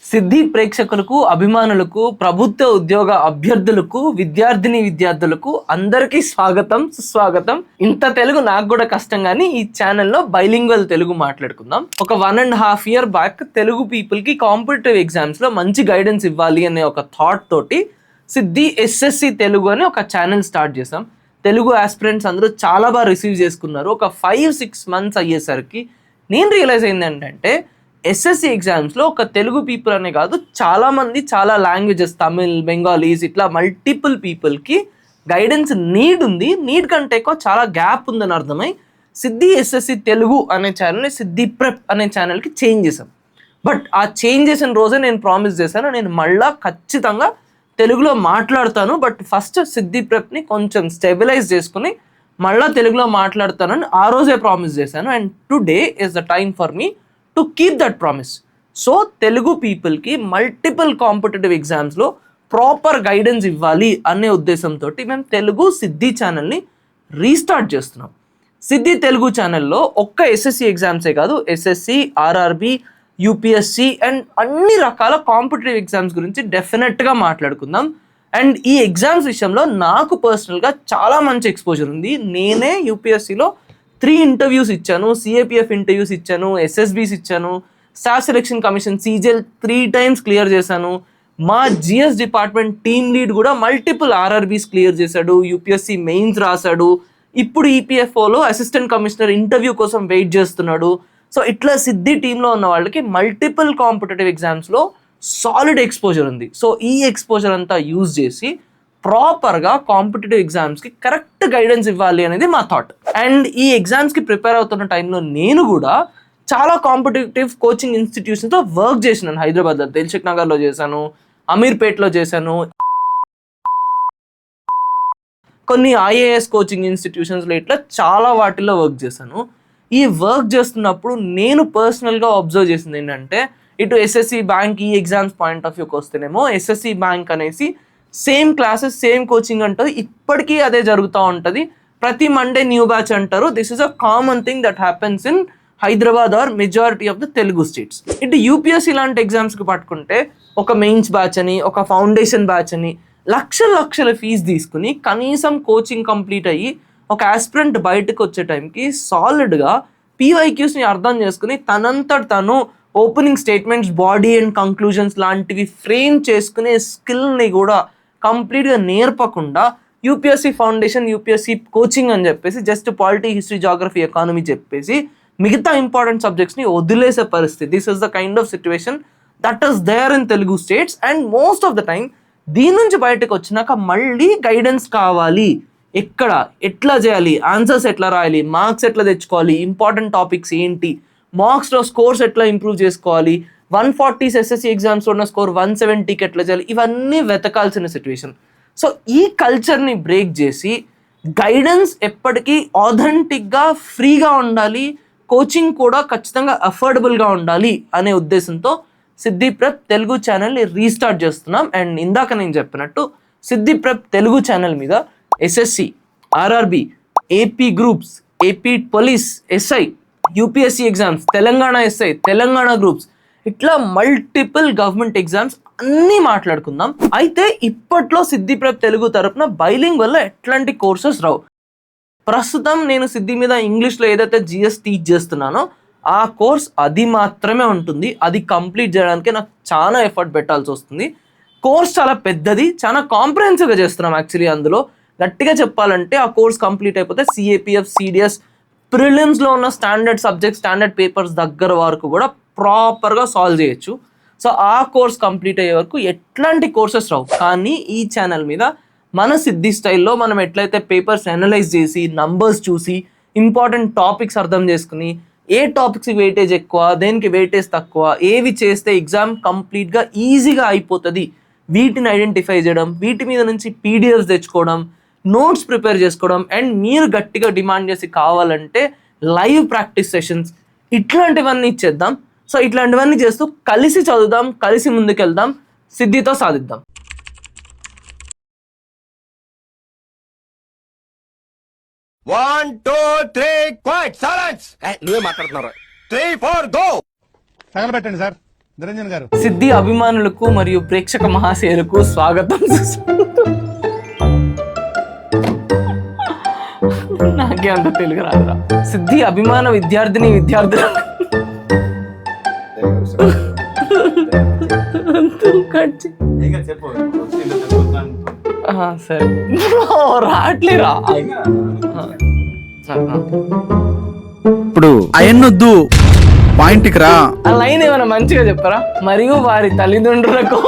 సిద్ధి ప్రేక్షకులకు, అభిమానులకు, ప్రభుత్వ ఉద్యోగ అభ్యర్థులకు, విద్యార్థులకు అందరికీ స్వాగతం, సుస్వాగతం. ఇంత తెలుగు నాకు కూడా కష్టం కానీ ఈ ఛానల్లో బైలింగ్వల్ తెలుగు మాట్లాడుకుందాం. ఒక 1.5 year బ్యాక్ తెలుగు పీపుల్ కి కాంపిటేటివ్ ఎగ్జామ్స్ లో మంచి గైడెన్స్ ఇవ్వాలి అనే ఒక థాట్ తోటి సిద్ధి ఎస్ఎస్సి తెలుగు అని ఒక ఛానల్ స్టార్ట్ చేసాం. తెలుగు ఆస్పిరెంట్స్ అందరూ చాలా బాగా రిసీవ్ చేసుకున్నారు. ఒక 5-6 months అయ్యేసరికి నేను రియలైజ్ అయింది ఏంటంటే ఎస్ఎస్సి ఎగ్జామ్స్లో ఒక తెలుగు పీపుల్ అనే కాదు, చాలామంది చాలా లాంగ్వేజెస్, తమిళ్, బెంగాలీస్, ఇట్లా మల్టిపుల్ పీపుల్కి గైడెన్స్ నీడ్ ఉంది. నీడ్ కంటే ఎక్కువ చాలా గ్యాప్ ఉందని అర్థమై సిద్ధి ఎస్ఎస్సి తెలుగు అనే ఛానల్ని సిద్ధి ప్రెప్ అనే ఛానల్కి చేంజ్ చేశాం. బట్ ఆ చేంజ్ చేసిన రోజే నేను ప్రామిస్ చేశాను, నేను మళ్ళీ ఖచ్చితంగా తెలుగులో మాట్లాడతాను, బట్ ఫస్ట్ సిద్ధి ప్రెప్ని కొంచెం స్టెబిలైజ్ చేసుకుని మళ్ళీ తెలుగులో మాట్లాడతానని ఆ రోజే ప్రామిస్ చేశాను. And today is the time for me to keep that promise. So Telugu పీపుల్కి మల్టిపుల్ కాంపిటేటివ్ ఎగ్జామ్స్లో ప్రాపర్ గైడెన్స్ ఇవ్వాలి అనే ఉద్దేశంతో మేము తెలుగు సిద్ధి ఛానల్ని రీస్టార్ట్ చేస్తున్నాం. సిద్ధి తెలుగు ఛానల్లో ఒక్క ఎస్ఎస్సి ఎగ్జామ్సే కాదు, ఎస్ఎస్సి, ఆర్ఆర్బి, యూపీఎస్సి అండ్ అన్ని రకాల కాంపిటేటివ్ ఎగ్జామ్స్ గురించి డెఫినెట్గా మాట్లాడుకుందాం. అండ్ ఈ ఎగ్జామ్స్ విషయంలో నాకు పర్సనల్గా చాలా మంచి ఎక్స్పోజర్ ఉంది. నేనే యూపీఎస్సిలో 3 interviews ఇచ్చాను, సిఏపిఎఫ్ ఇంటర్వ్యూస్ ఇచ్చాను, ఎస్ఎస్బీస్ ఇచ్చాను, staff selection commission CGL 3 times clear చేశాను. మా జిఎస్ డిపార్ట్మెంట్ టీమ్ లీడ్ కూడా మల్టిపుల్ ఆర్ఆర్బీస్ క్లియర్ చేశాడు, యూపీఎస్సి మెయిన్స్ రాశాడు, ఇప్పుడు ఈపీఎఫ్ఓలో అసిస్టెంట్ కమిషనర్ ఇంటర్వ్యూ కోసం వెయిట్ చేస్తున్నాడు. సో ఇట్లా సిద్ధి టీంలో ఉన్న వాళ్ళకి మల్టిపుల్ కాంపిటేటివ్ ఎగ్జామ్స్లో సాలిడ్ ఎక్స్పోజర్ ఉంది. సో ఈ ఎక్స్పోజర్ అంతా యూజ్ చేసి ప్రాపర్గా కాంపిటేటివ్ ఎగ్జామ్స్కి కరెక్ట్ గైడెన్స్ ఇవ్వాలి అనేది మా థాట్. అండ్ ఈ ఎగ్జామ్స్కి ప్రిపేర్ అవుతున్న టైంలో నేను కూడా చాలా కాంపిటేటివ్ కోచింగ్ ఇన్స్టిట్యూషన్స్లో వర్క్ చేసినాను. హైదరాబాద్లో దిల్సుఖ్ నగర్లో చేశాను, అమీర్పేట్లో చేశాను, కొన్ని ఐఏఎస్ కోచింగ్ ఇన్స్టిట్యూషన్స్లో ఇట్లా చాలా వాటిల్లో వర్క్ చేశాను. ఈ వర్క్ చేస్తున్నప్పుడు నేను పర్సనల్గా అబ్జర్వ్ చేసింది ఏంటంటే, ఇటు ఎస్ఎస్సి బ్యాంక్ ఈ ఎగ్జామ్స్ పాయింట్ ఆఫ్ వ్యూకి వస్తేనేమో ఎస్ఎస్సి బ్యాంక్ అనేసి సేమ్ క్లాసెస్, సేమ్ కోచింగ్ అంటారు, ఇప్పటికీ అదే జరుగుతూ ఉంటుంది. ప్రతి మండే న్యూ బ్యాచ్ అంటారు. This is a common thing that happens in Hyderabad or majority of the Telugu states. ఇటు యూపీఎస్సీ లాంటి ఎగ్జామ్స్కి పట్టుకుంటే ఒక మెయిన్స్ బ్యాచ్ అని, ఒక ఫౌండేషన్ బ్యాచ్ అని లక్షల ఫీజు తీసుకుని కనీసం కోచింగ్ కంప్లీట్ అయ్యి ఒక ఆస్పిరెంట్ బయటకు వచ్చే టైంకి సాలిడ్గా పీవైక్యూస్ని అర్థం చేసుకుని తనంతట తను opening statements, body and conclusions లాంటివి ఫ్రేమ్ చేసుకునే స్కిల్ని కూడా కంప్లీట్గా నేర్పకుండా యూపీఎస్సీ ఫౌండేషన్, యూపీఎస్సీ కోచింగ్ అని చెప్పేసి just polity, history, geography, economy చెప్పేసి మిగతా ఇంపార్టెంట్ సబ్జెక్ట్స్ని వదిలేసే పరిస్థితి. This is the kind of situation that is there in Telugu states. And most of the time దీని నుంచి బయటకు వచ్చినాక మళ్ళీ గైడెన్స్ కావాలి. ఎక్కడ, ఎట్లా చేయాలి, ఆన్సర్స్ ఎట్లా రాయాలి, మార్క్స్ ఎట్లా తెచ్చుకోవాలి, ఇంపార్టెంట్ టాపిక్స్ ఏంటి, మార్క్స్లో స్కోర్స్ ఎట్లా ఇంప్రూవ్ చేసుకోవాలి, 140 ఎస్ఎస్సి ఎగ్జామ్స్లో ఉన్న స్కోర్ 170కి ఎట్లా చేయాలి, ఇవన్నీ వెతకాల్సిన సిచ్యువేషన్. సో ఈ కల్చర్ని బ్రేక్ చేసి గైడెన్స్ ఎప్పటికీ ఆథెంటిక్గా, ఫ్రీగా ఉండాలి, కోచింగ్ కూడా ఖచ్చితంగా అఫోర్డబుల్గా ఉండాలి అనే ఉద్దేశంతో సిద్ధి ప్రెప్ తెలుగు ఛానల్ని రీస్టార్ట్ చేస్తున్నాం. అండ్ ఇందాక నేను చెప్పినట్టు సిద్ధి ప్రెప్ తెలుగు ఛానల్ మీద SSC, RRB, AP groups, AP police, SI, UPSC exams, Telangana SI, Telangana groups, ఇట్లా మల్టిపుల్ గవర్నమెంట్ ఎగ్జామ్స్ అన్నీ మాట్లాడుకుందాం. అయితే ఇప్పట్లో సిద్ధి ప్రెప్ తెలుగు తరపున బైలింగ్ వల్ల ఎట్లాంటి కోర్సెస్ రావు. ప్రస్తుతం నేను సిద్ధి మీద ఇంగ్లీష్లో ఏదైతే జిఎస్ టీచ్ చేస్తున్నానో ఆ కోర్స్ అది మాత్రమే ఉంటుంది. అది కంప్లీట్ చేయడానికి నాకు చాలా ఎఫర్ట్ పెట్టాల్సి వస్తుంది. కోర్స్ చాలా పెద్దది, చాలా కాంప్రహెన్సివ్గా చేస్తున్నాం. యాక్చువల్లీ అందులో గట్టిగా చెప్పాలంటే ఆ కోర్స్ కంప్లీట్ అయిపోతే సిఏపిఎఫ్, సిడిఎస్, ప్రిలిమ్స్లో ఉన్న స్టాండర్డ్ సబ్జెక్ట్, స్టాండర్డ్ పేపర్స్ దగ్గర వరకు కూడా ప్రాపర్గా సాల్వ్ చేయొచ్చు. సో ఆ కోర్స్ కంప్లీట్ అయ్యే వరకు ఎట్లాంటి కోర్సెస్ రావు. కానీ ఈ ఛానల్ మీద మన సిద్ధి స్టైల్లో మనం ఎట్లయితే పేపర్స్ అనలైజ్ చేసి, నంబర్స్ చూసి, ఇంపార్టెంట్ టాపిక్స్ అర్థం చేసుకుని, ఏ టాపిక్స్కి వెయిటేజ్ ఎక్కువ, దేనికి వెయిటేజ్ తక్కువ, ఏవి చేస్తే ఎగ్జామ్ కంప్లీట్గా ఈజీగా అయిపోతుంది, వీటిని ఐడెంటిఫై చేయడం, వీటి మీద నుంచి పీడిఎఫ్స్ తెచ్చుకోవడం, నోట్స్ ప్రిపేర్ చేసుకోవడం, అండ్ మీరు గట్టిగా డిమాండ్ చేసి కావాలంటే లైవ్ ప్రాక్టీస్ సెషన్స్, ఇట్లాంటివన్నీ ఇచ్చేద్దాం. సో ఇట్లాంటివన్నీ చేస్తూ కలిసి చదువుదాం, కలిసి ముందుకెళ్దాం, సిద్ధితో సాధిద్దాం. 1 2 3 క్వైట్ సైలెన్స్. నువ్వే మాట్లాడుతున్నారా? 3 4 గో. తగలబెట్టండి సార్. నిరంజన్ గారు సిద్ధి అభిమానులకు మరియు ప్రేక్షక మహాశయులకు స్వాగతం. నాకే అంత తెలుగు రాదురా. సిద్ధి అభిమాన విద్యార్థిని విద్యార్థులు సరే రావట్లేరా. ఇప్పుడు అయన్నొద్దు, పాయింట్కి రా. ఆ లైన్ ఏమైనా మంచిగా చెప్పరా. మరియు వారి తల్లిదండ్రులకు